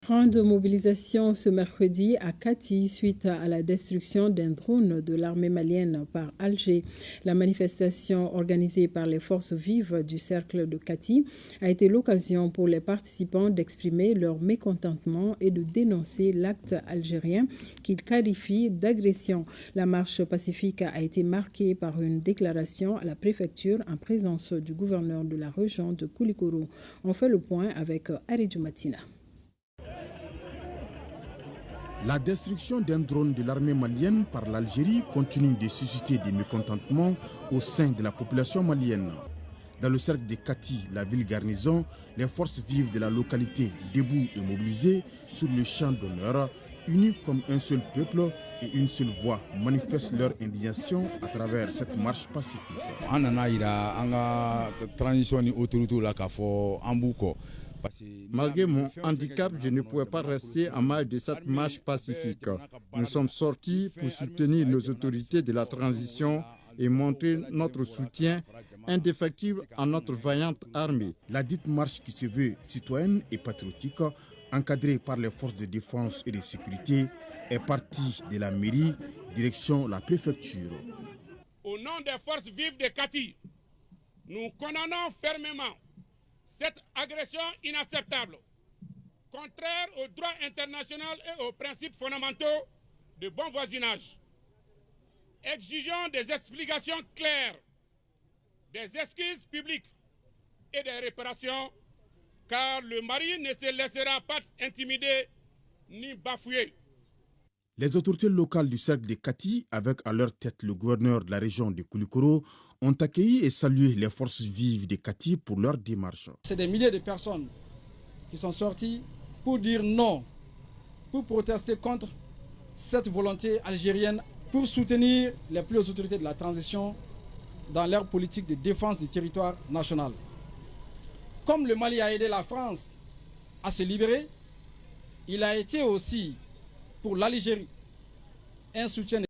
Grande mobilisation ce mercredi à Kati suite à la destruction d'un drone de l'armée malienne par Alger. La manifestation organisée par les forces vives du cercle de Kati a été l'occasion pour les participants d'exprimer leur mécontentement et de dénoncer l'acte algérien qu'ils qualifient d'agression. La marche pacifique a été marquée par une déclaration à la préfecture en présence du gouverneur de la région de Koulikoro. On fait le point avec Aridou Matina. La destruction d'un drone de l'armée malienne par l'Algérie continue de susciter des mécontentements au sein de la population malienne. Dans le cercle de Kati, la ville garnison, les forces vives de la localité, debout et mobilisées sur le champ d'honneur, unis comme un seul peuple et une seule voix, manifestent leur indignation à travers cette marche pacifique. Malgré mon handicap, je ne pouvais pas rester en marge de cette marche pacifique. Nous sommes sortis pour soutenir nos autorités de la transition et montrer notre soutien indéfectible à notre vaillante armée. La dite marche qui se veut citoyenne et patriotique, encadrée par les forces de défense et de sécurité, est partie de la mairie, direction la préfecture. Au nom des forces vives de Kati, nous condamnons fermement cette agression inacceptable, contraire au droit international et aux principes fondamentaux de bon voisinage. Exigeons des explications claires, des excuses publiques et des réparations, car le Mali ne se laissera pas intimider ni bafouer. Les autorités locales du cercle de Kati, avec à leur tête le gouverneur de la région de Koulikoro, ont accueilli et salué les forces vives de Kati pour leur démarche. C'est des milliers de personnes qui sont sorties pour dire non, pour protester contre cette volonté algérienne, pour soutenir les plus hautes autorités de la transition dans leur politique de défense du territoire national. Comme le Mali a aidé la France à se libérer, il a été aussi pour l'Algérie un soutien